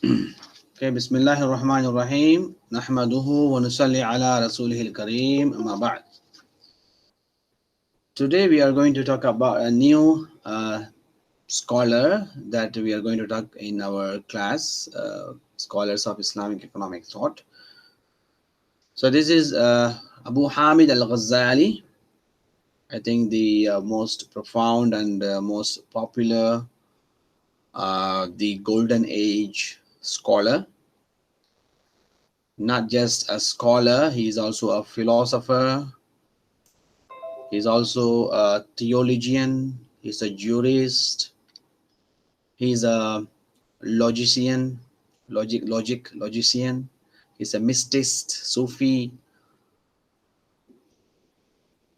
Okay, Bismillahir Rahmanir Rahim. Nahmaduhu wa nusalli ala rasulihil kareem. Amma ba'd. Today we are going to talk about a new scholar that we are going to talk in our class, Scholars of Islamic Economic Thought. So this is Abu Hamid al-Ghazali. I think the most profound and most popular, the golden age scholar. Not just a scholar, he is also a philosopher. He's also a theologian. He's a jurist. He's a logician, logician. He's a mystist, Sufi.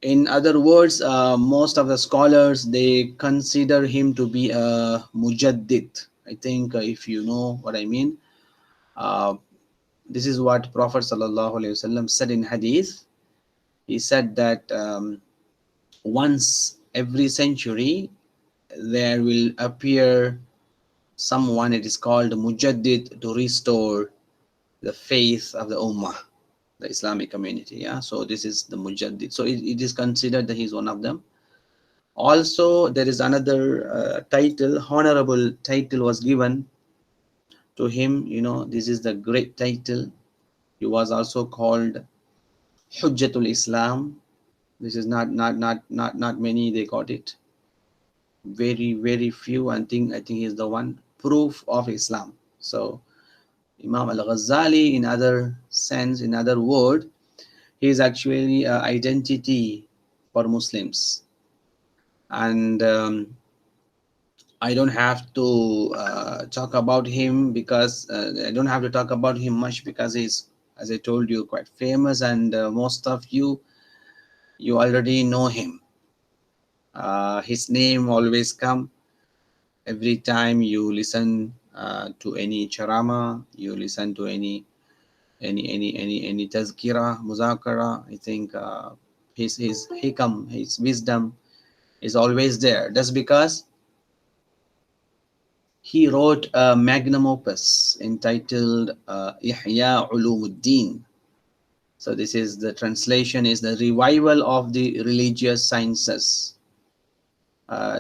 In other words, most of the scholars they consider him to be a mujaddid. I think if you know what I mean, uh, this is what Prophet sallallahu alaihi wasallam said in Hadith. He said that once every century there will appear someone, it is called mujaddid, to restore the faith of the ummah, the Islamic community. Yeah, so this is the mujaddid. So it is considered that he's one of them. Also, there is another title, honorable title was given to him. You know, this is the great title. He was also called Hujjatul Islam. This is not many they got it. Very few. I think he's the one. Proof of Islam. So Imam al-Ghazali, in other sense, in other word, he is actually an identity for Muslims. And I don't have to talk about him because I don't have to talk about him much because he's, as I told you, quite famous, and most of you already know him. His name always come every time you listen to any charama, you listen to any tazkira, muzakara. I think his hikam, his wisdom is always there. That's because he wrote a magnum opus entitled Ihya Ulum. So this is the translation, is the revival of the religious sciences.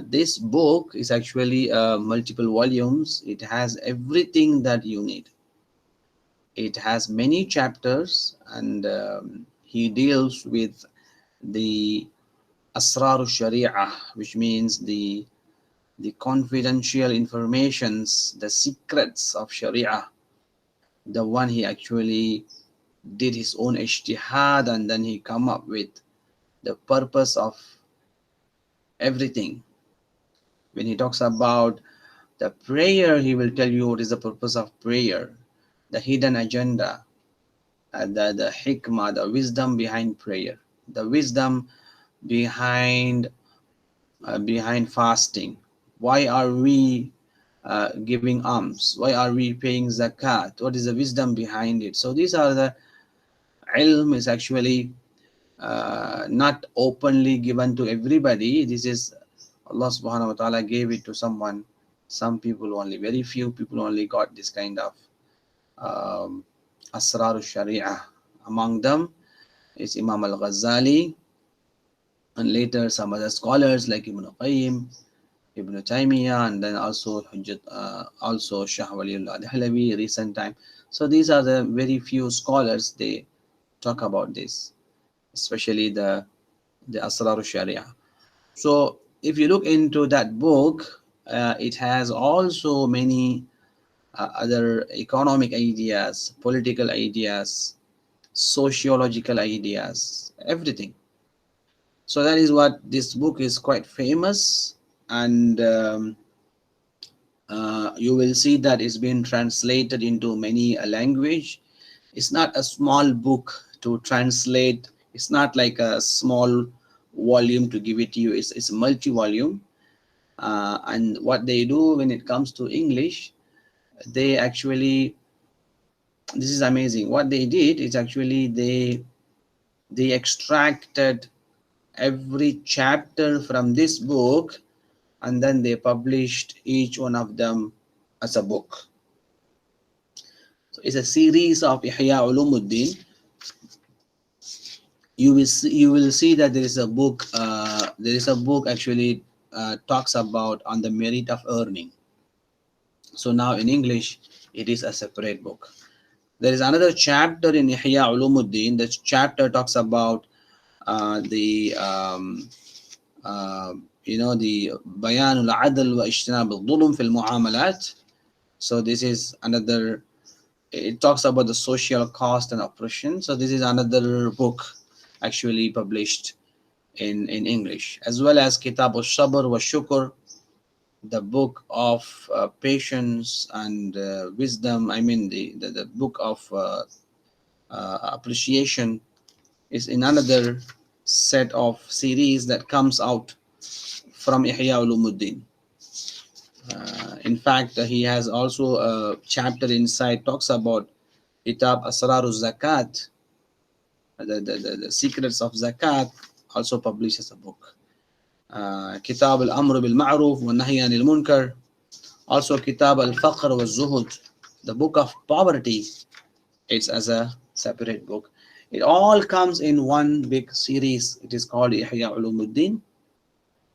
This book is actually multiple volumes. It has everything that you need. It has many chapters, and he deals with the Asrar al-Sharia, which means the confidential informations, the secrets of Sharia. The one he actually did his own ijtihad, and then he come up with the purpose of everything. When he talks about the prayer, he will tell you what is the purpose of prayer, the hidden agenda, the hikmah, the wisdom behind prayer, the wisdom behind fasting. Why are we giving alms? Why are we paying zakat? What is the wisdom behind it? So these are the ilm is actually not openly given to everybody. This is Allah subhanahu wa ta'ala gave it to someone, some people only, very few people only got this kind of Asrar al-Sharia. Among them is Imam al-Ghazali, and later some other scholars like Ibn Qayyim, Ibn Taymiyyah, and then also also Shah Waliullah al-Halabi, recent time. So these are the very few scholars they talk about this, especially the Asrar al-Sharia. So if you look into that book, it has also many other economic ideas, political ideas, sociological ideas, everything. So that is what this book is quite famous, and you will see that it's been translated into many a language. It's not a small book to translate. It's not like a small volume to give it to you. It's a multi-volume. And what they do when it comes to English, they actually, this is amazing. What they did is actually they extracted every chapter from this book, and then they published each one of them as a book. So it's a series of Ihya Ulumuddin. You will see that there is a book actually talks about on the merit of earning. So now in English it is a separate book. There is another chapter in Ihya Ulumuddin. The chapter talks about the the Bayanul Adl wa Ijtinab al-Dhulm fil Muamalat. So this is another. It talks about the social cost and oppression. So this is another book actually published in English, as well as Kitab al-Sabr wa Shukr, the book of patience and wisdom. I mean the book of appreciation is in another set of series that comes out from Ihya Ulumuddin. In fact, he has also a chapter inside talks about Kitab Asraru Zakat, the secrets of Zakat, also publishes a book. Kitab al-Amr bil-Ma'ruf wa Nahy anil Munkar, also Kitab al-Faqr wa Zuhud, the book of poverty. It's as a separate book. It all comes in one big series. It is called Ihya Ulumuddin.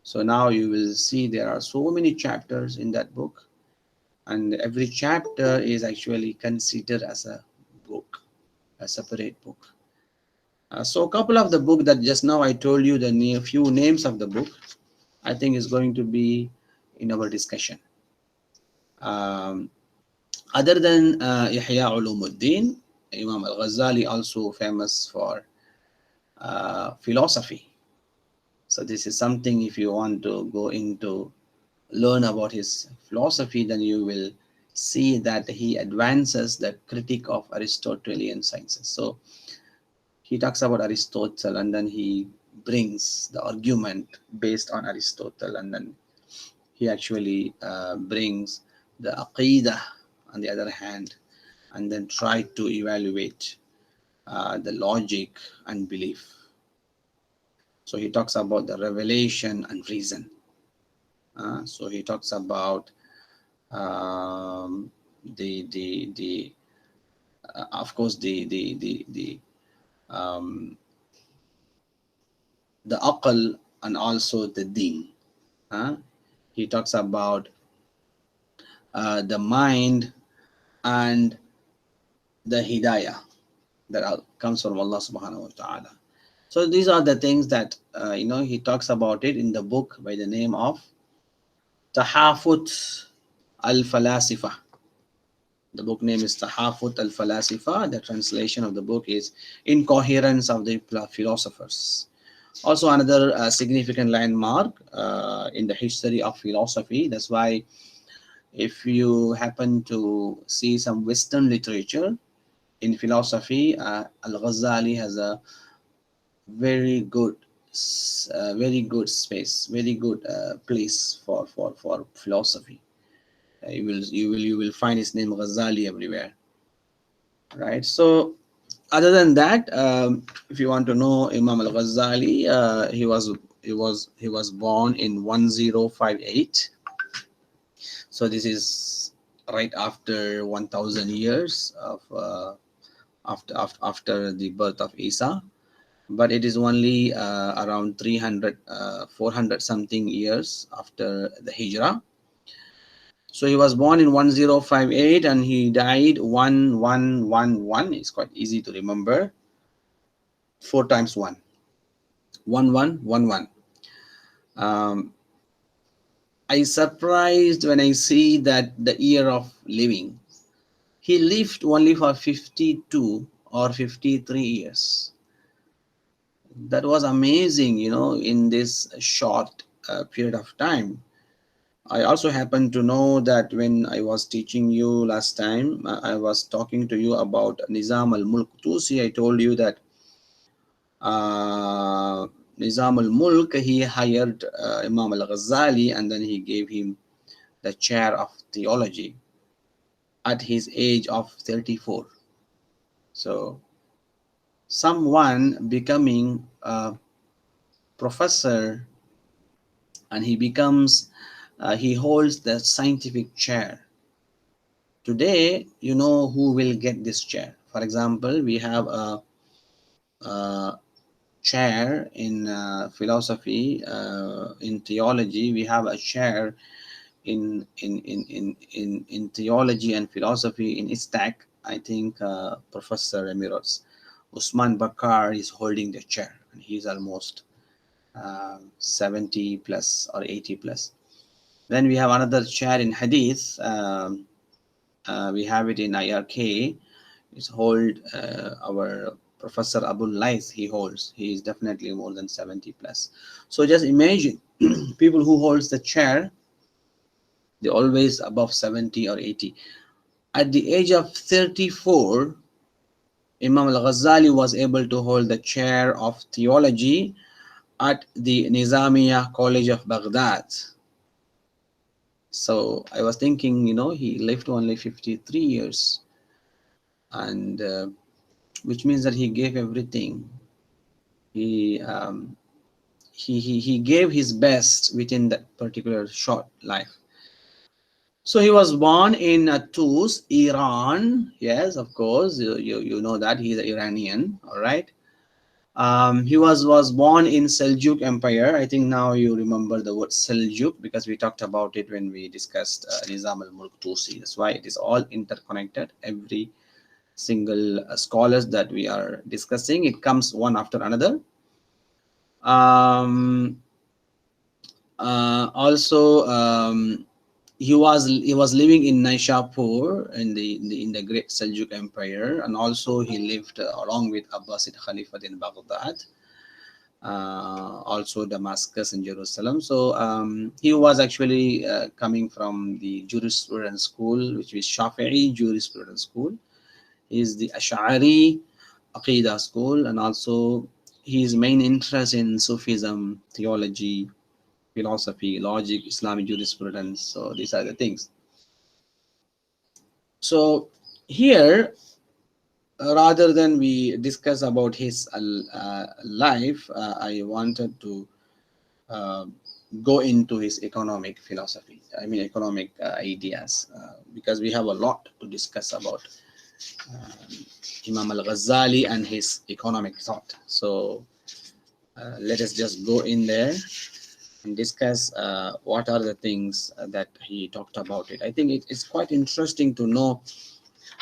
So now you will see there are so many chapters in that book, and every chapter is actually considered as a book, a separate book. So a couple of the book that just now I told you the few names of the book, I think is going to be in our discussion. Um, Other than Ihya Ulumuddin, Imam al-Ghazali also famous for philosophy. So this is something, if you want to go into learn about his philosophy, then you will see that he advances the critique of Aristotelian sciences. So he talks about Aristotle, and then he brings the argument based on Aristotle, and then he actually brings the aqidah on the other hand, and then try to evaluate the logic and belief. So he talks about the revelation and reason. So he talks about the of course um, the aql and also the deen. He talks about the mind and the hidayah that comes from Allah subhanahu wa ta'ala. So these are the things that he talks about it in the book by the name of Tahafut al-Falasifa. The book name is Tahafut al-Falasifa. The translation of the book is Incoherence of the Philosophers. Also another significant landmark in the history of philosophy. That's why if you happen to see some Western literature in philosophy, al-Ghazali has a very good space, very good place for philosophy. You will find his name Ghazali everywhere, right? So other than that, if you want to know Imam al-Ghazali, he was born in 1058. So this is right after 1000 years of after the birth of Isa, but it is only around 300 400 something years after the Hijrah. So he was born in 1058 and he died 1111. It's quite easy to remember. 4 times 1. 1111. I surprised when I see that the year of living. He lived only for 52 or 53 years. That was amazing, in this short period of time. I also happen to know that when I was teaching you last time, I was talking to you about Nizam al-Mulk Tusi. I told you that Nizam al-Mulk, he hired Imam al-Ghazali, and then he gave him the chair of theology at his age of 34. So someone becoming a professor, and he holds the scientific chair Today, you know who will get this chair. For example, we have a chair in philosophy, in theology. We have a chair in theology and philosophy in ISTAC. I think Professor Emeritus Usman Bakar is holding the chair, and he's almost 70 plus or 80 plus. Then we have another chair in Hadith. We have it in IRK. It's hold our Professor Abul Lais. He holds. He is definitely more than 70 plus. So just imagine people who holds the chair. They always above 70 or 80. At the age of 34, Imam al-Ghazali was able to hold the chair of theology at the Nizamiya College of Baghdad. So I was thinking, he lived only 53 years, and which means that he gave everything. He he gave his best within that particular short life. So he was born in Tus, Iran. Yes, of course, you know that he's an Iranian. All right. He was born in Seljuk Empire. I think now you remember the word Seljuk because we talked about it when we discussed Nizam al-Mulk Tusi. That's why it is all interconnected. Every single scholars that we are discussing, it comes one after another. Um, Also, he was living in Naishapur in the Great Seljuk Empire, and also he lived along with Abbasid Khalifat in Baghdad, also Damascus and Jerusalem. So he was actually coming from the Jurisprudence school, which is Shafi'i Jurisprudence school. He is the Ash'ari Aqidah school, and also his main interest in Sufism, theology, philosophy, logic, Islamic jurisprudence. So these are the things. So here, rather than we discuss about his life, I wanted to uh, go into his economic philosophy. I mean, economic ideas, because we have a lot to discuss about Imam al-Ghazali and his economic thought. So let us just go in there and discuss what are the things that he talked about it. I think it's quite interesting to know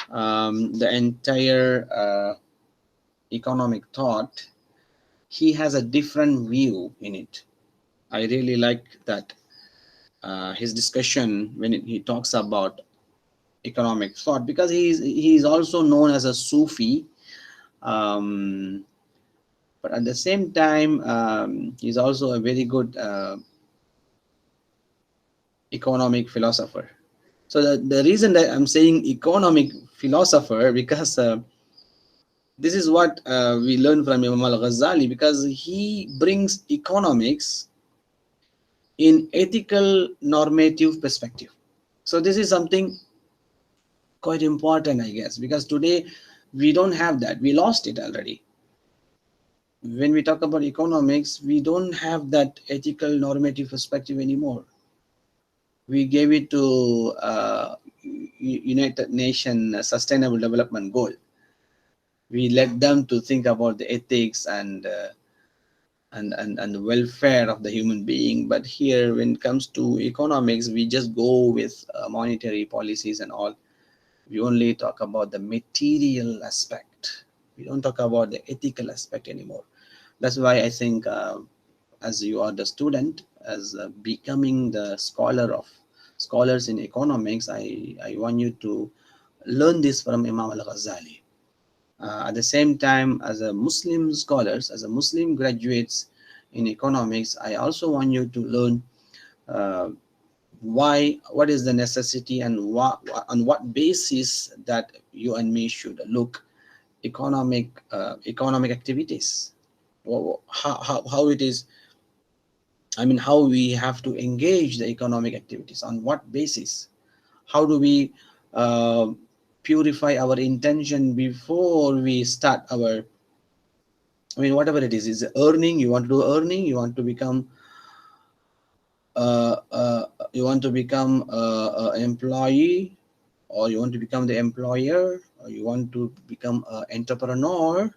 the entire economic thought. He has a different view in it. I really like that his discussion when he talks about economic thought, because he's also known as a Sufi, um, but at the same time he's also a very good economic philosopher. So the reason that I'm saying economic philosopher, because this is what we learn from Imam al-Ghazali, because he brings economics in ethical normative perspective. So this is something quite important, I guess, because today we don't have that. We lost it already. When we talk about economics, we don't have that ethical normative perspective anymore. We gave it to United Nations Sustainable Development Goal. We let them to think about the ethics and the welfare of the human being. But here, when it comes to economics, we just go with monetary policies and all. We only talk about the material aspect. We don't talk about the ethical aspect anymore. That's why I think, as you are the student, as becoming the scholars in economics, I want you to learn this from Imam al-Ghazali. At the same time, as a Muslim scholars, as a Muslim graduates in economics, I also want you to learn uh, what is the necessity, and on what basis that you and me should look economic activities. How it is, I mean, how we have to engage the economic activities, on what basis, how do we uh, purify our intention before we start our, I mean, whatever it is earning, you want to do earning, uh, uh, you want to become an employee, or you want to become the employer, or you want to become an entrepreneur,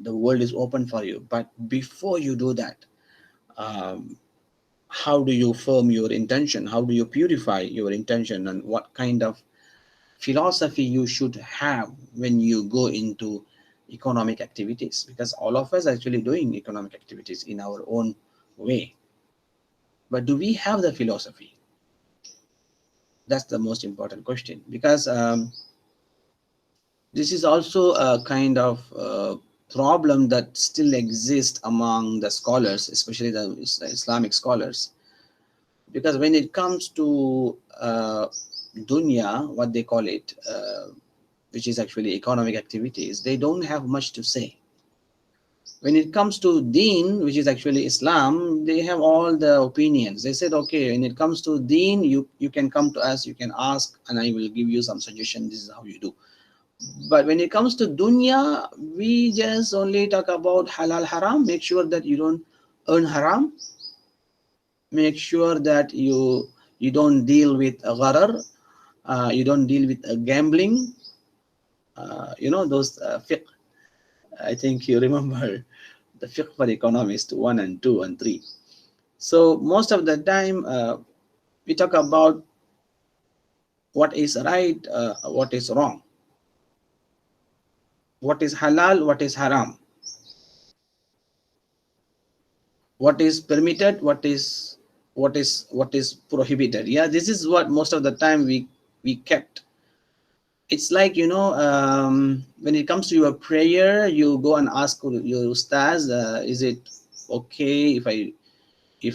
the world is open for you. But before you do that, um, how do you firm your intention? How do you purify your intention? And what kind of philosophy you should have when you go into economic activities? Because all of us are actually doing economic activities in our own way. But do we have the philosophy? That's the most important question. Because this is also a kind of problem that still exists among the scholars, especially the Islamic scholars. Because when it comes to dunya, what they call it, which is actually economic activities, they don't have much to say. When it comes to deen, which is actually Islam, they have all the opinions. They said, okay, when it comes to deen, you can come to us, you can ask, and I will give you some suggestion. This is how you do. But when it comes to dunya, we just only talk about halal haram. Make sure that you don't earn haram. Make sure that you don't deal with a gharar. You don't deal with gambling. Those fiqh. I think you remember the fiqh for economist 1 and 2 and 3. So most of the time we talk about what is right, what is wrong, what is halal, what is haram, what is permitted, what is prohibited. Yeah, this is what most of the time we kept. It's like, when it comes to your prayer, you go and ask your ustaz, is it okay if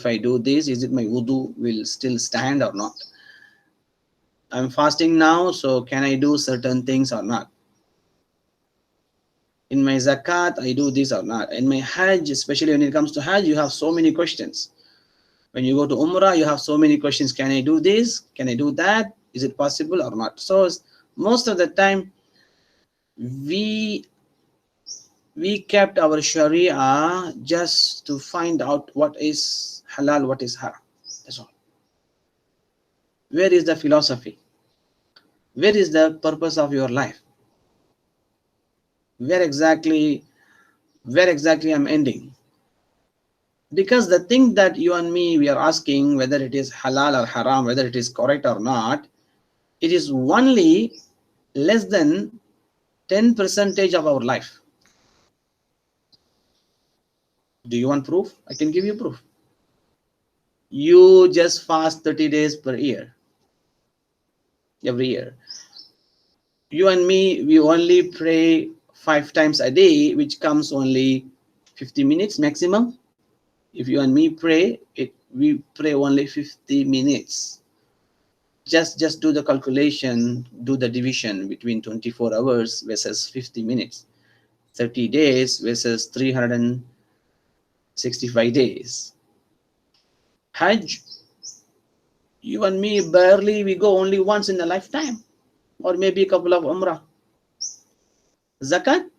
I do this? Is it my wudu will still stand or not? I'm fasting now, so can I do certain things or not? In my zakat, I do this or not? In my hajj, especially when it comes to hajj, you have so many questions. When you go to umrah, you have so many questions. Can I do this? Can I do that? Is it possible or not? So most of the time, we kept our sharia just to find out what is halal, what is haram. That's all. Where is the philosophy? Where is the purpose of your life? Where exactly I'm ending? Because the thing that you and me, we are asking whether it is halal or haram, whether it is correct or not, it is only less than 10% of our life. Do you want proof? I can give you proof. You just fast 30 days per year, every year. You and me, we only pray 5 times a day, which comes only 50 minutes maximum. If you and me pray, we pray only 50 minutes. Just do the calculation, do the division between 24 hours versus 50 minutes. 30 days versus 365 days. Hajj, you and me barely, we go only once in a lifetime, or maybe a couple of umrah. Zakat,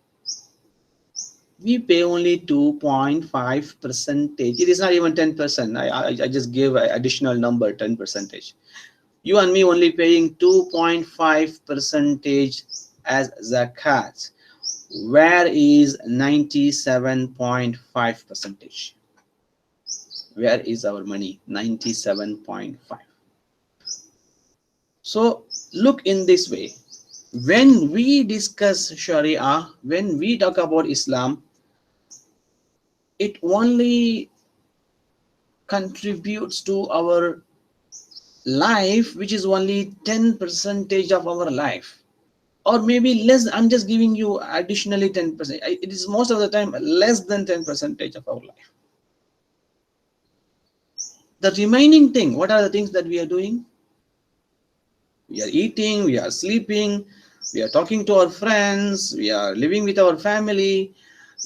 we pay only 2.5%. It is not even 10%. I just gave an additional number, 10%. You and me only paying 2.5% as zakat. Where is 97.5%? Where is our money? 97.5. So look in this way. When we discuss Sharia, when we talk about Islam, it only contributes to our life, which is only 10% of our life, or maybe less. I'm just giving you additionally 10%. It is most of the time less than 10% of our life. The remaining thing, what are the things that we are doing? We are eating, we are sleeping, we are talking to our friends, we are living with our family,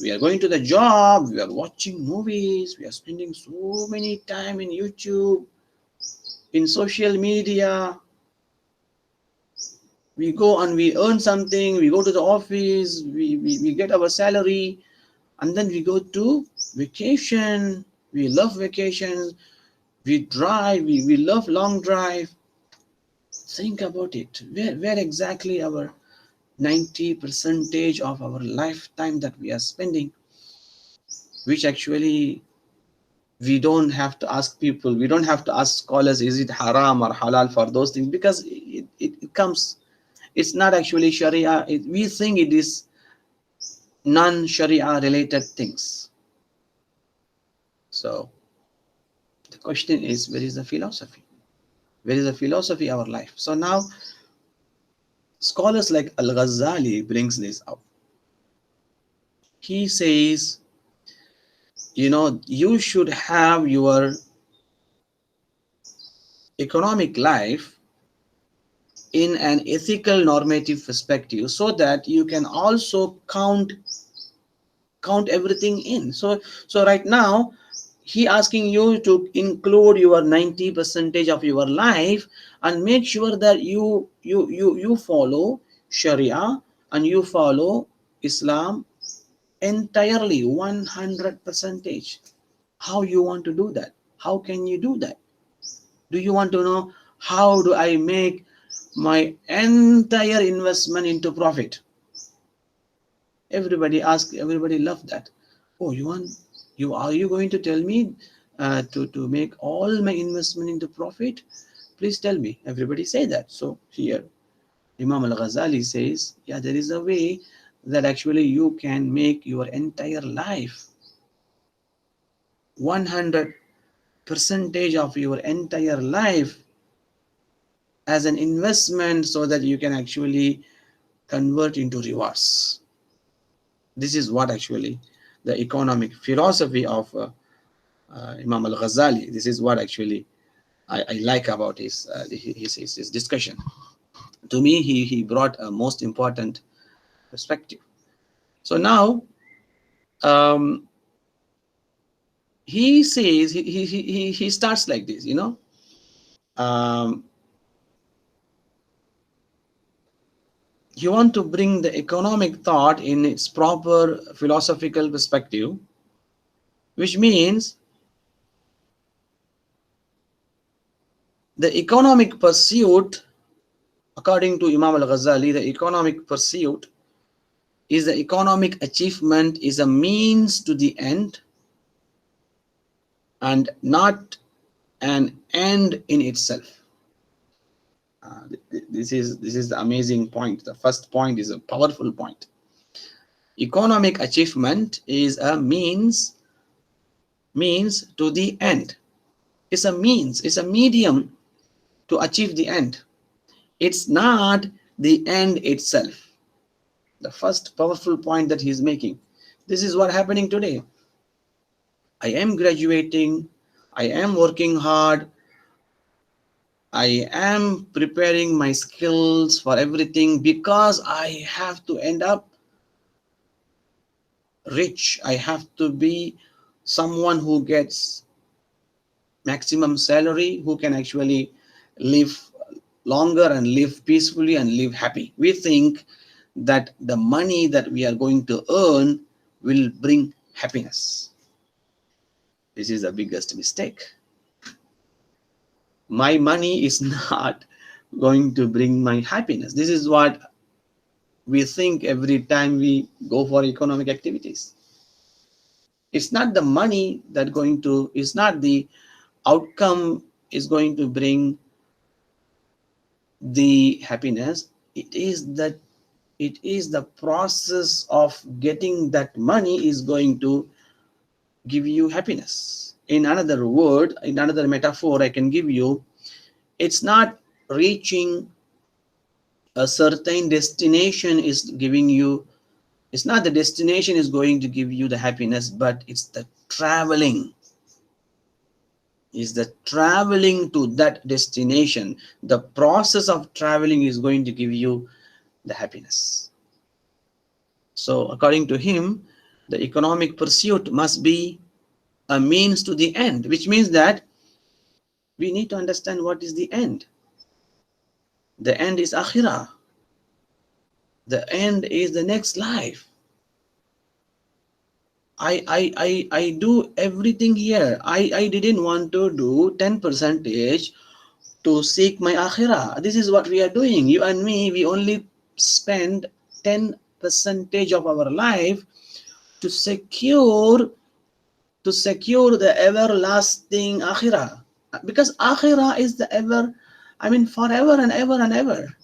we are going to the job, we are watching movies, we are spending so many time in YouTube, in social media. We go and we earn something, we go to the office, we get our salary, and then we go to vacation. We love vacations, we drive, we love long drive. Think about it. Where exactly our 90% of our lifetime that we are spending, which actually we don't have to ask people, we don't have to ask scholars, is it haram or halal for those things, because it comes, it's not actually Sharia. We think it is non-Sharia related things. So the question is, where is the philosophy? Where is the philosophy of our life? So now scholars like al-Ghazali brings this up. He says, you should have your economic life in an ethical normative perspective, so that you can also count everything in. So right now he asking you to include your 90 percentage of your life, and make sure that you follow Sharia, and you follow Islam entirely 100 percentage. How you want to do that? How can you do that? Do you want to know how do I make my entire investment into profit? Everybody ask, everybody love that. Oh, are you going to tell me to make all my investment into profit? Please tell me. Everybody say that. So here Imam al-Ghazali says, yeah, there is a way that actually you can make your entire life 100 percentage of your entire life as an investment, so that you can actually convert into rewards. This is what actually the economic philosophy of Imam al-Ghazali. This is what actually I like about his discussion. To me, he brought a most important perspective. So now um, he says, he starts like this, um, you want to bring the economic thought in its proper philosophical perspective, which means the economic pursuit, according to Imam al-Ghazali, the economic pursuit is the economic achievement is a means to the end, and not an end in itself. This is the amazing point. The first point is a powerful point. Economic achievement is a means to the end. It's a means, it's a medium to achieve the end. It's not the end itself. The first powerful point that he's making. This is what happening today. I am graduating, I am working hard, I am preparing my skills for everything, because I have to end up rich. I have to be someone who gets maximum salary, who can actually live longer and live peacefully and live happy. We think that the money that we are going to earn will bring happiness. This is the biggest mistake. My money is not going to bring my happiness. This is what we think every time we go for economic activities. It's not the money that going to, it's not the outcome is going to bring the happiness. It is the process of getting that money is going to give you happiness. In another word, in another metaphor I can give you, it's not reaching a certain destination is giving you, it's not the destination is going to give you the happiness, but it's the traveling, is the traveling to that destination. The process of traveling is going to give you the happiness. So according to him, the economic pursuit must be a means to the end, which means that we need to understand what is the end. The end is akhirah. The end is the next life. I do everything here. I didn't want to do 10 percentage to seek my akhirah. This is what we are doing. You and me, we only spend 10 percentage of our life to secure the everlasting akhirah. Because akhirah is the ever, I mean, forever and ever and ever.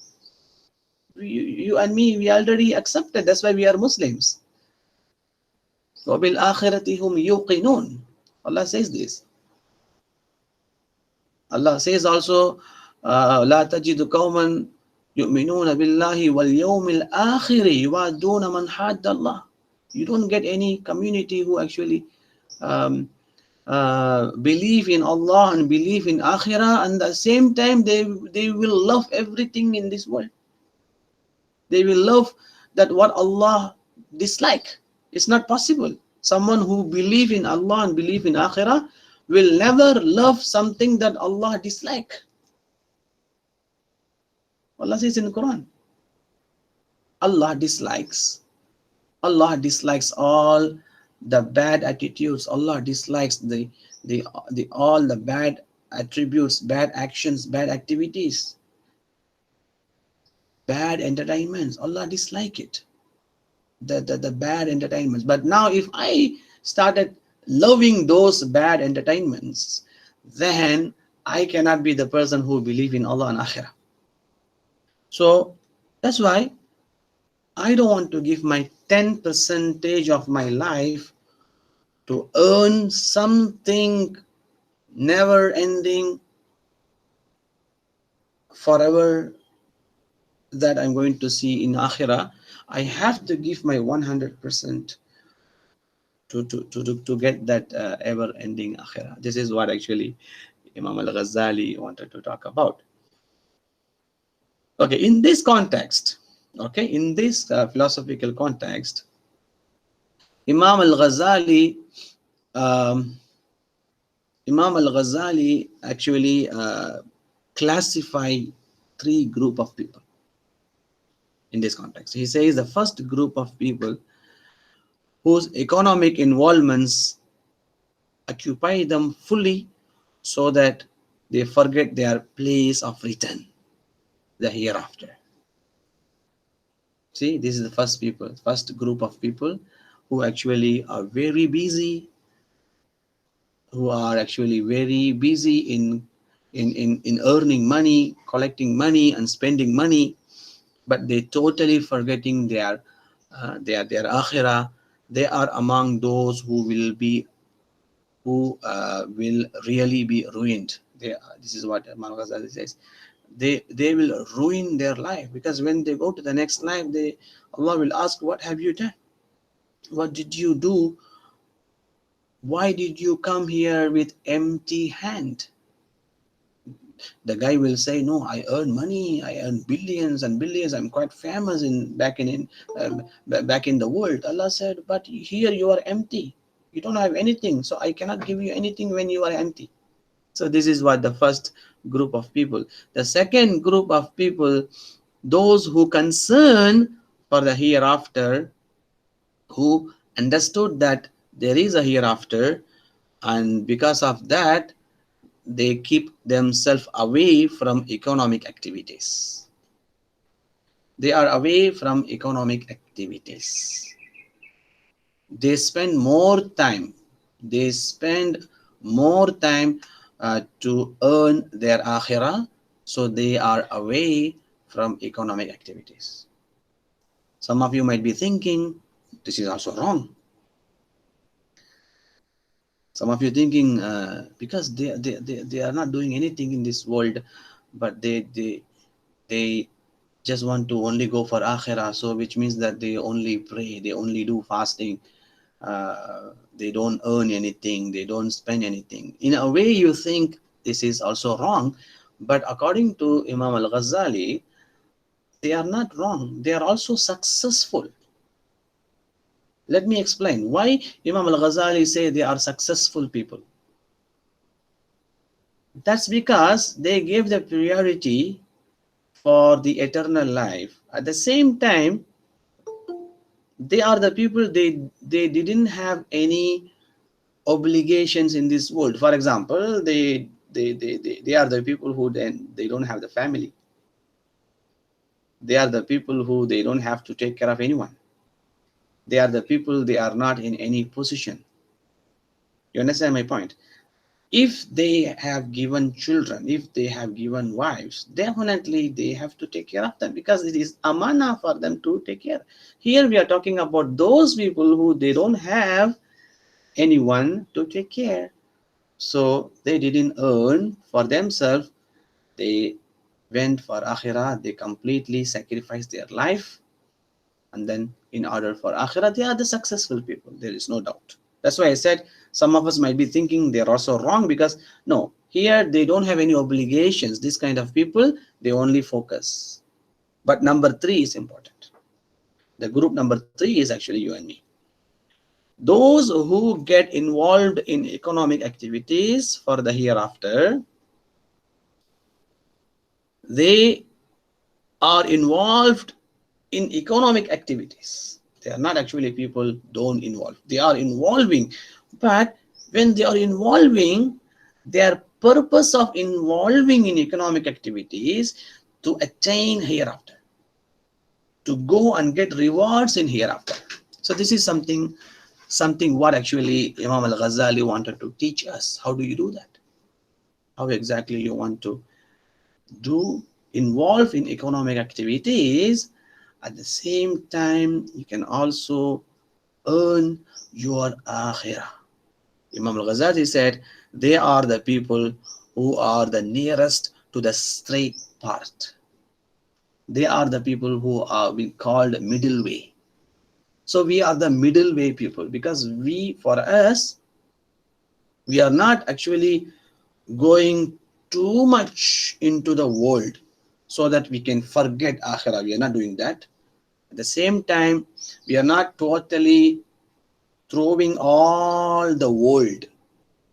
You and me, we already accepted. That's why we are Muslims. وَبِالْآخِرَةِ هُمْ يُوقِنُونَ. Allah says this. Allah says also, لا تجد قوما يؤمنون بالله واليوم الآخر يوادون من حاد الله. You don't get any community who actually um, believe in Allah and believe in Akhirah, and at the same time they will love everything in this world. They will love that what Allah dislike. It's not possible. Someone who believe in Allah and believe in Akhirah will never love something that Allah dislike. Allah says in the Quran, Allah dislikes all the bad attitudes. Allah dislikes the all the bad attributes, bad actions, bad activities, bad entertainments. Allah dislike it. The bad entertainments. But now if I started loving those bad entertainments, then I cannot be the person who believe in Allah and Akhirah. So that's why I don't want to give my 10 percentage of my life to earn something never ending forever that I'm going to see in Akhirah. I have to give my 100% to get that ever ending Akhirah. This is what actually Imam al-Ghazali wanted to talk about. Okay, in this context, in this philosophical context, Imam al-Ghazali actually classify three group of people in this context. He says the first group of people whose economic involvements occupy them fully so that they forget their place of return, the hereafter. See, this is the first group of people who actually are very busy, who are actually very busy in earning money, collecting money and spending money, but they totally forgetting their akhirah. They are among those who will really be ruined. This is what Imam Ghazali says. They will ruin their life, because when they go to the next life, Allah will ask, what have you done? What did you do? Why did you come here with empty hand? The guy will say, no, I earn money, I earn billions and billions, I'm quite famous back in the world. Allah said, but here you are empty, you don't have anything, so I cannot give you anything when you are empty. So this is what the first group of people. The second group of people, those who concern for the hereafter, who understood that there is a hereafter, and because of that they keep themselves away from economic activities. They are away from economic activities. They spend more time to earn their akhirah, so they are away from economic activities. Some of you might be thinking, this is also wrong. Some of you thinking, because they are not doing anything in this world, but they just want to only go for akhirah, so which means that they only pray, they only do fasting, they don't earn anything, they don't spend anything. In a way you think this is also wrong, but according to Imam al-Ghazali, they are not wrong, they are also successful. Let me explain why Imam al-Ghazali say they are successful people. That's because they gave the priority for the eternal life. At the same time, they are the people, they didn't have any obligations in this world. For example, they they are the people who then they don't have the family. They are the people who they don't have to take care of anyone. They are the people, they are not in any position. You understand my point? If they have given children, if they have given wives, definitely they have to take care of them, because it is amana for them to take care. Here we are talking about those people who they don't have anyone to take care. So they didn't earn for themselves. They went for akhirah. They completely sacrificed their life. And then in order for akhirah, they are the successful people. There is no doubt. That's why I said some of us might be thinking they're also wrong, because no, here they don't have any obligations. This kind of people, they only focus. But number three is important. The group number three is actually you and me. Those who get involved in economic activities for the hereafter, they are involved in economic activities. They are not actually people don't involve. They are involving, but when they are involving, their purpose of involving in economic activities to attain hereafter, to go and get rewards in hereafter. So this is something what actually Imam al-Ghazali wanted to teach us. How do you do that? How exactly you want to do involve in economic activities? At the same time, you can also earn your akhirah. Imam al-Ghazali said, they are the people who are the nearest to the straight path. They are the people who are being called middle way. So we are the middle way people, because for us, we are not actually going too much into the world so that we can forget akhirah. We are not doing that. At the same time, we are not totally throwing all the world,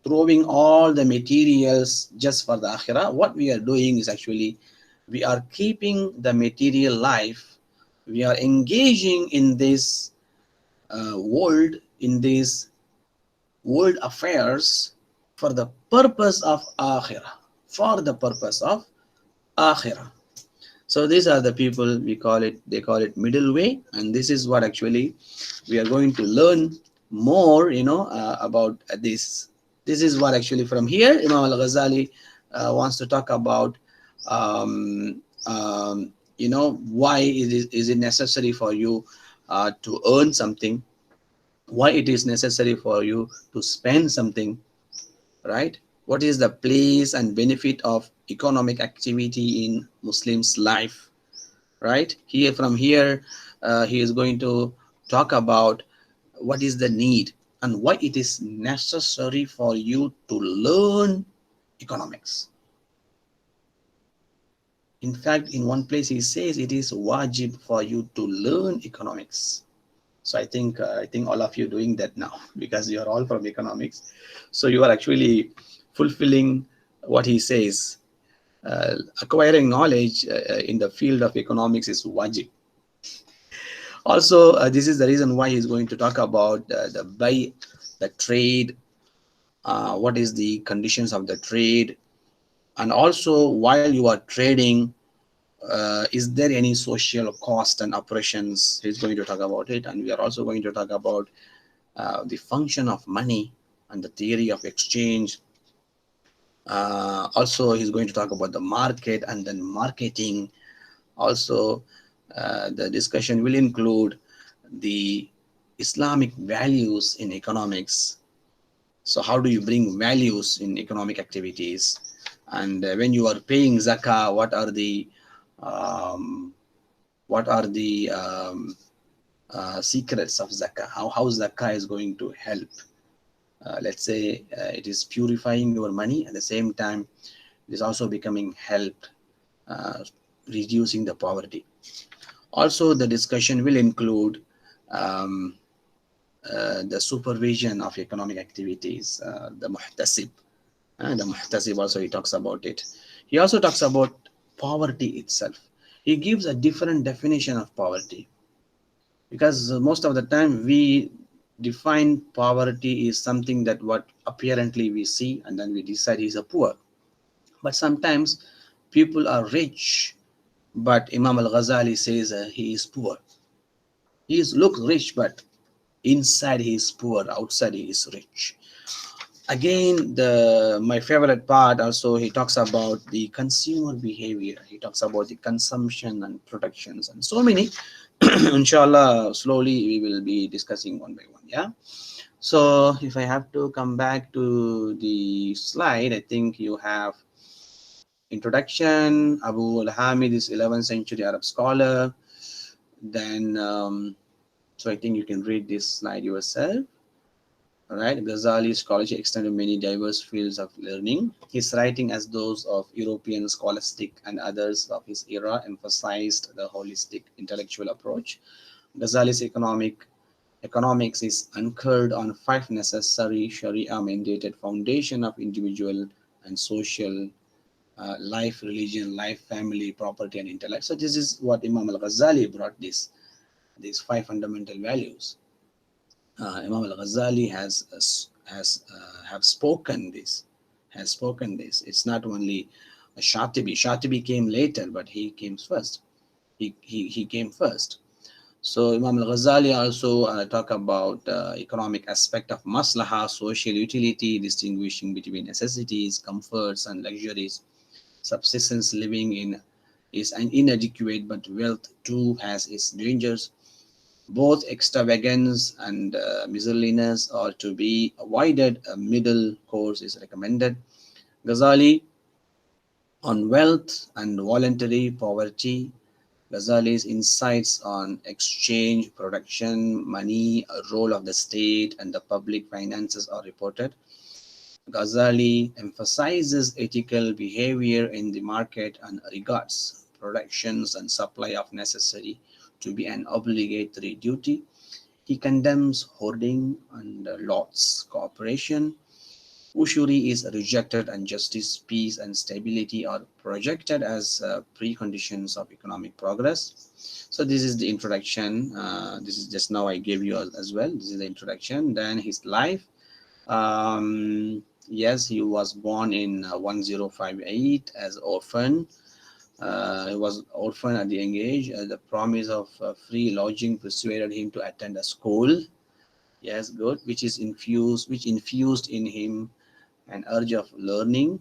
throwing all the materials just for the akhirah. What we are doing is actually, we are keeping the material life. We are engaging in this world, in these world affairs for the purpose of akhirah, for the purpose of akhirah. So these are the people they call it middle way, and this is what actually we are going to learn more, about this. This is what actually from here Imam al-Ghazali wants to talk about. Um, why is it necessary for you to earn something? Why it is necessary for you to spend something, right? What is the place and benefit of economic activity in Muslims' life, right? From here, he is going to talk about what is the need and why it is necessary for you to learn economics. In fact, in one place he says it is wajib for you to learn economics. So I think all of you doing that now, because you are all from economics. So you are actually fulfilling what he says. Acquiring knowledge in the field of economics is wajib. Also, this is the reason why he's going to talk about the trade, what is the conditions of the trade, and also while you are trading, is there any social cost and operations? He's going to talk about it, and we are also going to talk about the function of money and the theory of exchange. Also, he's going to talk about the market and then marketing. Also, the discussion will include the Islamic values in economics. So how do you bring values in economic activities? And when you are paying zakah, what are the secrets of zakah? How zakah is going to help? Let's say it is purifying your money. At the same time, it is also becoming help, reducing the poverty. Also, the discussion will include the supervision of economic activities, the muhtasib. The muhtasib also, he talks about it. He also talks about poverty itself. He gives a different definition of poverty, because most of the time we define poverty is something that what apparently we see, and then we decide he's a poor. But sometimes people are rich, but Imam al-Ghazali says he is poor. He is looks rich, but inside he is poor, outside he is rich. Again, the my favorite part also, he talks about the consumer behavior. He talks about the consumption and productions and so many. Inshallah, slowly we will be discussing one by one. Yeah. So if I have to come back to the slide, I think you have introduction. Abu al-Hamid is 11th century Arab scholar. Then, so I think you can read this slide yourself. All right, Ghazali's scholarship extended many diverse fields of learning. His writing, as those of European scholastic and others of his era, emphasized the holistic intellectual approach. Ghazali's economics is anchored on five necessary Sharia-mandated foundation of individual and social life, religion, life, family, property, and intellect. So this is what Imam al-Ghazali brought these five fundamental values. Imam al-Ghazali have spoken this, has spoken this. It's not only Shatibi. Shatibi came later, but he came first. He came first. So Imam al-Ghazali also talk about economic aspect of maslaha, social utility, distinguishing between necessities, comforts, and luxuries. Subsistence living in is an inadequate, but wealth too has its dangers. Both extravagance and miscellaneous are to be avoided. A middle course is recommended. Ghazali on wealth and voluntary poverty. Ghazali's insights on exchange, production, money, a role of the state, and the public finances are reported. Ghazali emphasizes ethical behavior in the market and regards productions and supply of necessary to be an obligatory duty. He condemns hoarding and lots cooperation. Ushuri is rejected, and justice, peace, and stability are projected as preconditions of economic progress. So this is the introduction. This is just now I gave you as well. This is the introduction. Then his life. Yes, he was born in 1058 as orphan. He was orphan at the young age. The promise of free lodging persuaded him to attend a school. Yes, good. Which infused in him an urge of learning.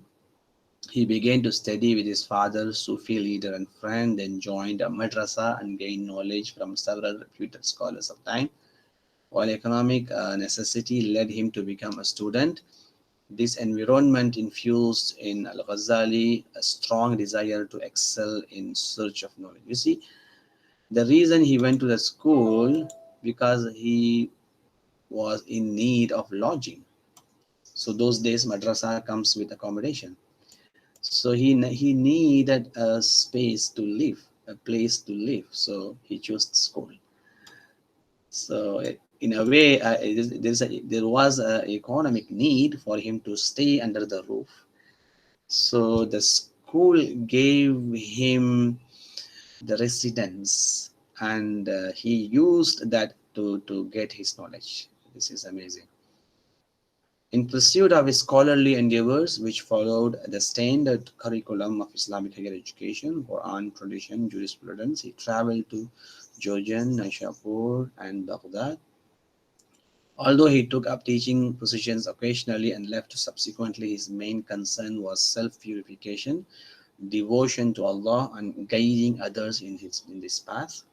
He began to study with his father, Sufi leader and friend, then joined a madrasa and gained knowledge from several reputed scholars of time. While economic necessity led him to become a student, this environment infused in al-Ghazali a strong desire to excel in search of knowledge. You see, the reason he went to the school because he was in need of lodging. So those days madrasa comes with accommodation. So he needed a space to live, a place to live. So he chose school. So in a way, there was an economic need for him to stay under the roof. So the school gave him the residence, and he used that to get his knowledge. This is amazing. In pursuit of his scholarly endeavors, which followed the standard curriculum of Islamic higher education, Quran, tradition, jurisprudence, he traveled to Jordan, Naishapur, and Baghdad. Although he took up teaching positions occasionally and left subsequently, his main concern was self-purification, devotion to Allah, and guiding others in this path.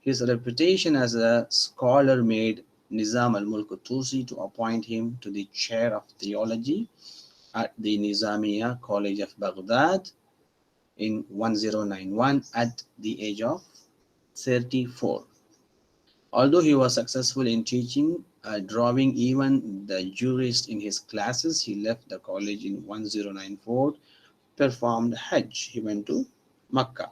His reputation as a scholar made Nizam al-Mulk Tusi to appoint him to the chair of theology at the Nizamiya College of Baghdad in 1091 at the age of 34. Although he was successful in teaching, drawing even the jurists in his classes, he left the college in 1094, performed Hajj. He went to Makkah.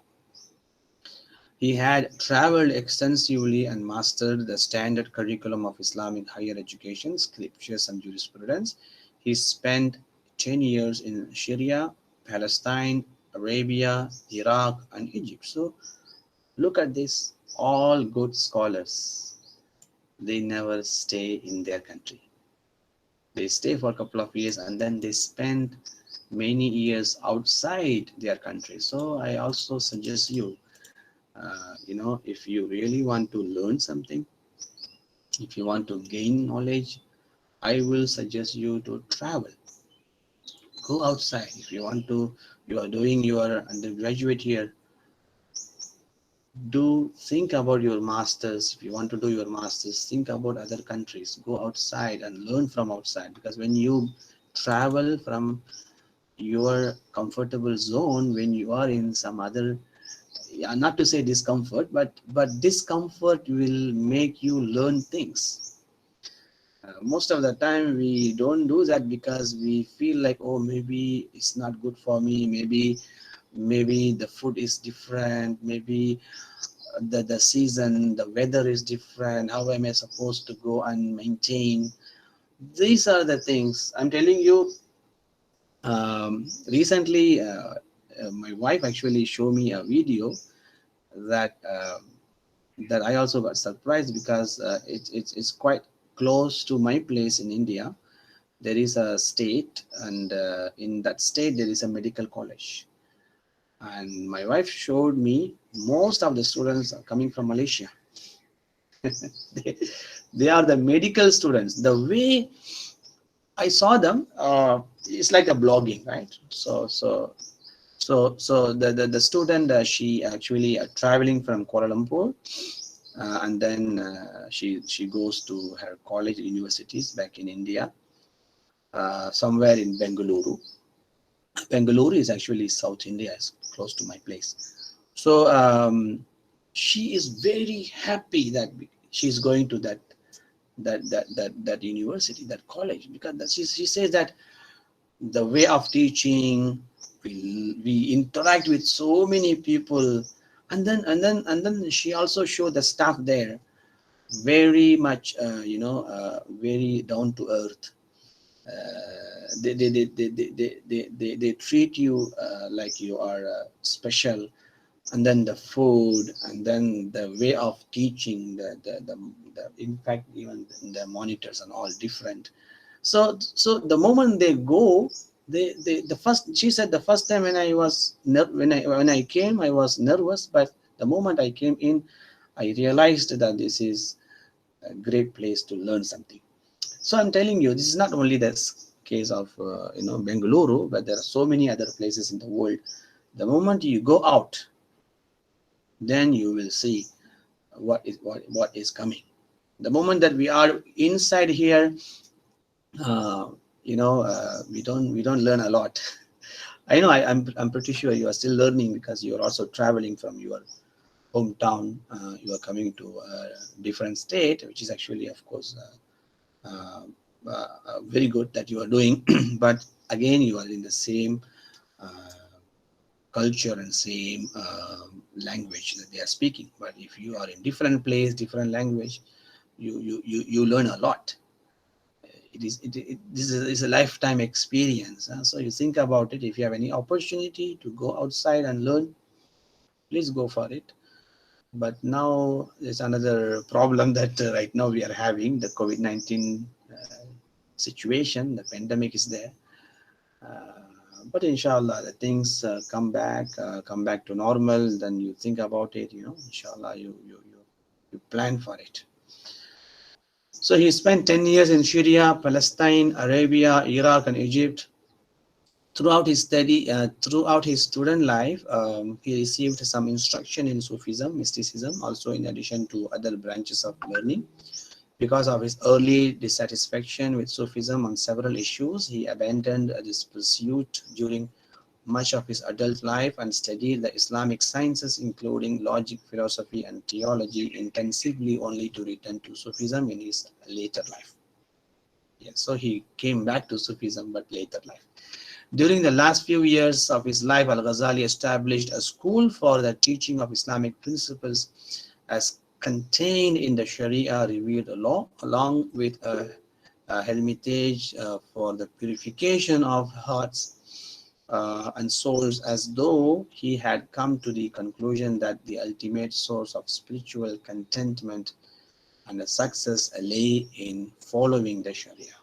He had traveled extensively and mastered the standard curriculum of Islamic higher education, scriptures, and jurisprudence. He spent 10 years in Syria, Palestine, Arabia, Iraq, and Egypt. So look at this, all good scholars. They never stay in their country. They stay for a couple of years and then they spend many years outside their country. So I also suggest you, if you really want to learn something, if you want to gain knowledge, I will suggest you to travel. Go outside. If you want to, you are doing your undergraduate here, do think about your masters. If you want to do your masters, think about other countries. Go outside and learn from outside, because when you travel from your comfortable zone, when you are in some other, yeah, not to say discomfort, but discomfort will make you learn things. Most of the time we don't do that because we feel like, oh, maybe it's not good for me, maybe the food is different, maybe the season, the weather is different, how am I supposed to go and maintain. These are the things I'm telling you. Recently, my wife actually showed me a video that that I also got surprised, because it's quite close to my place in India. There is a state, and in that state there is a medical college. And my wife showed me most of the students are coming from Malaysia. they, they are the medical students. The way I saw them, it's like a blogging, right? So the student, she actually traveling from Kuala Lumpur, and then she goes to her college universities back in India, somewhere in Bengaluru. Bengaluru is actually South India, is close to my place. So she is very happy that she's going to that university, that college, because she says that the way of teaching, we interact with so many people, and then she also showed the staff there very much, very down to earth. They treat you like you are special. And then the food, and then the way of teaching, the in fact even the monitors and all different. So the moment they go, the first, she said, the first time when I was when I came, I was nervous, but the moment I came in, I realized that this is a great place to learn something. So I'm telling you, this is not only this case of Bengaluru, but there are so many other places in the world. The moment you go out, then you will see what is coming. The moment that we are inside here, uh, we don't learn a lot. I know, I'm pretty sure you are still learning, because you are also traveling from your hometown. You are coming to a different state, which is actually, of course, very good that you are doing. But again, you are in the same uh, culture and same language that they are speaking. But if you are in different place, different language, you learn a lot. This is a lifetime experience. So you think about it. If you have any opportunity to go outside and learn, please go for it. But now there's another problem that right now we are having, the COVID-19 situation. The pandemic is there. But inshallah, the things come back to normal. Then you think about it, inshallah, you plan for it. So he spent 10 years in Syria, Palestine, Arabia, Iraq, and Egypt. Throughout his student life, he received some instruction in Sufism, mysticism, also in addition to other branches of learning. Because of his early dissatisfaction with Sufism on several issues, he abandoned this pursuit during much of his adult life and studied the Islamic sciences, including logic, philosophy, and theology, intensively, only to return to Sufism in his later life. Yes, so he came back to Sufism, but later life. During the last few years of his life, al-Ghazali established a school for the teaching of Islamic principles as contained in the Sharia revealed law, along with a hermitage for the purification of hearts and souls, as though he had come to the conclusion that the ultimate source of spiritual contentment and success lay in following the Sharia.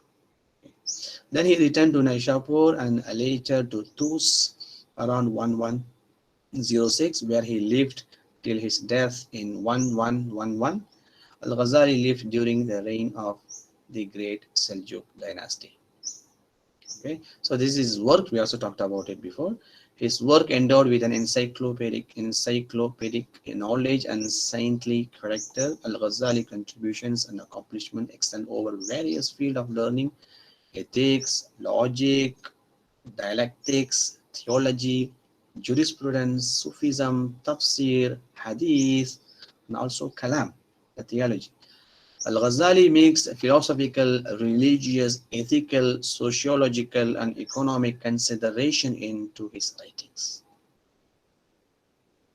Then he returned to Naishapur and later to Tus around 1106, where he lived till his death in 1111. Al-Ghazali lived during the reign of the great Seljuk dynasty. Okay, so this is his work. We also talked about it before. His work endowed with an encyclopedic knowledge and saintly character. Al-Ghazali contributions and accomplishment extend over various fields of learning: ethics, logic, dialectics, theology, jurisprudence, Sufism, tafsir, hadith, and also kalam, the theology. Al-Ghazali makes philosophical, religious, ethical, sociological, and economic consideration into his writings.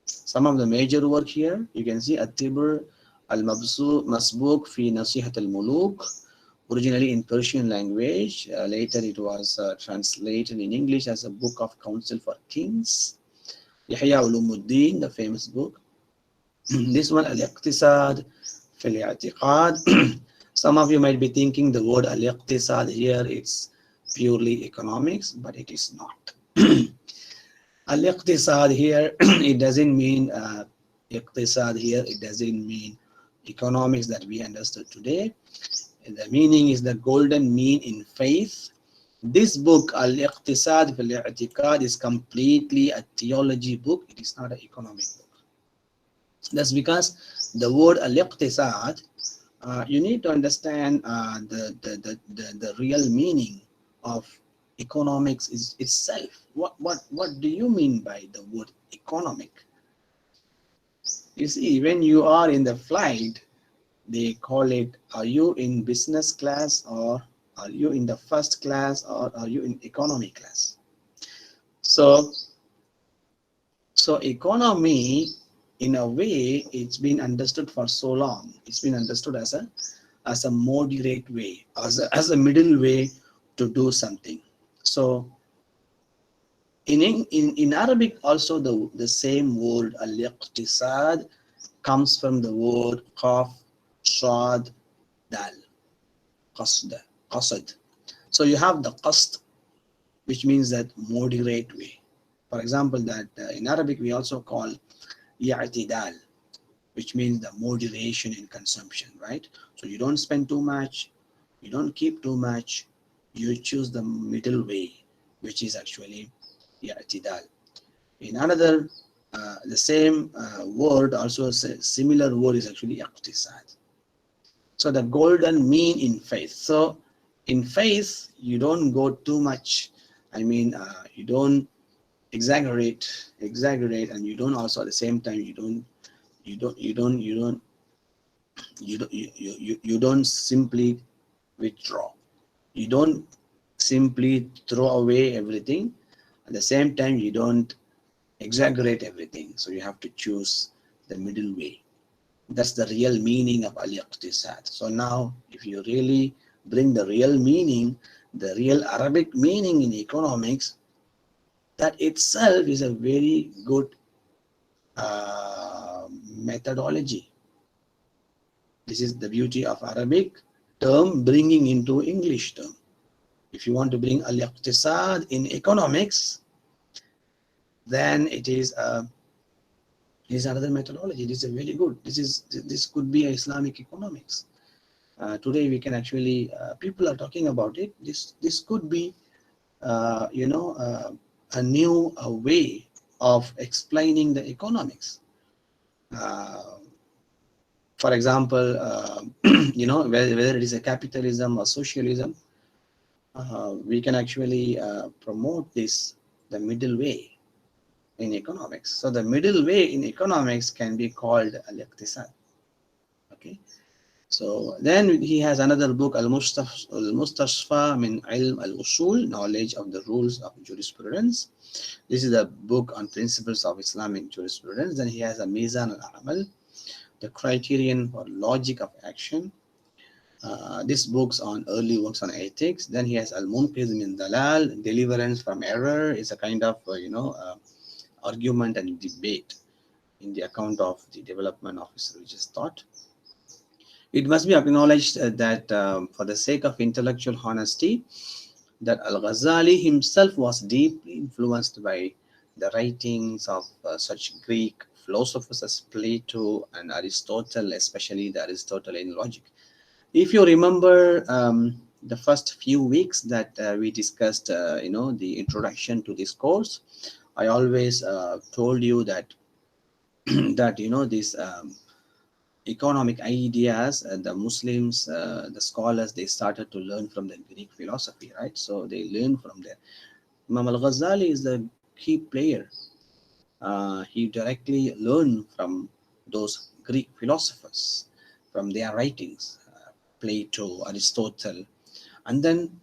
Some of the major work here, you can see At-Tibr al-Masbuk fi Nasihat al-Muluk, originally in Persian language. Later it was translated in English as a book of counsel for kings. Ihya Ulum, the famous book. This one, al-Iqtisad fi al-I'tiqad. Some of you might be thinking the word al-Iqtisad here, it's purely economics, but it is not. Al-Iqtisad here, it doesn't mean Iqtisad here, it doesn't mean economics that we understood today. The meaning is the golden mean in faith. This book, Al-Iqtisad fil I'tiqad, is completely a theology book. It is not an economic book. That's because the word Al-Iqtisad, you need to understand the real meaning of economics is itself. What do you mean by the word economic? You see, when you are in the flight, they call it, are you in business class, or are you in the first class, or are you in economy class? So economy, in a way, it's been understood for so long. It's been understood as a moderate way, as a middle way to do something. So in Arabic also, the same word al-iqtisad comes from the word qaf, shad, dal, qasd. So you have the qasd, which means that moderate way. For example, that in Arabic we also call i'tidal, which means the moderation in consumption, right? So you don't spend too much, you don't keep too much, you choose the middle way, which is actually i'tidal. In another, the same word, also a similar word is actually iqtisad. So the golden mean in faith. So in faith, you don't go too much. I mean, you don't exaggerate, and you don't also at the same time you don't simply withdraw. You don't simply throw away everything. At the same time, you don't exaggerate everything. So you have to choose the middle way. That's the real meaning of al-iqtisad. So now, if you really bring the real meaning, the real Arabic meaning in economics, that itself is a very good methodology. This is the beauty of Arabic term bringing into English term. If you want to bring al-iqtisad in economics, then it is another methodology. This is very good. This could be Islamic economics. Today we can actually people are talking about it. This could be a new way of explaining the economics. For example, whether it is a capitalism or socialism, we can actually promote the middle way in economics. So the middle way in economics can be called al-iqtisad. Okay. So then he has another book, al-Mustashfa min ilm al-usul, knowledge of the rules of jurisprudence. This is a book on principles of Islamic jurisprudence. Then he has a Mizan al-Amal, the criterion for logic of action. This book's on early works on ethics. Then he has al-Munqiz min Dalal, deliverance from error. Is a kind of argument and debate in the account of the development of his religious thought. It must be acknowledged that for the sake of intellectual honesty, that al-Ghazali himself was deeply influenced by the writings of such Greek philosophers as Plato and Aristotle, especially the Aristotelian logic. If you remember the first few weeks that we discussed, the introduction to this course, I always told you that that these economic ideas, the Muslims, the scholars, they started to learn from the Greek philosophy, right? So they learn from there. Imam al-Ghazali is the key player. He directly learned from those Greek philosophers, from their writings, Plato, Aristotle. And then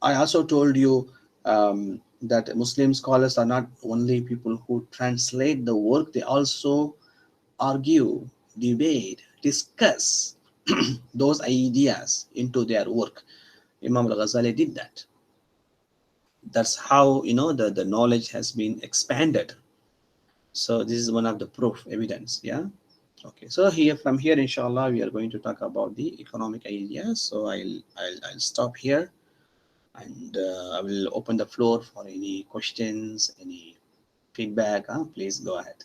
I also told you that Muslim scholars are not only people who translate the work, they also argue, debate, discuss those ideas into their work. Imam al-Ghazali did that. That's how the knowledge has been expanded. So this is one of the proof evidence. Yeah. Okay. So here from here, inshallah, we are going to talk about the economic ideas. So I'll stop here, and I will open the floor for any questions, any feedback. Please go ahead.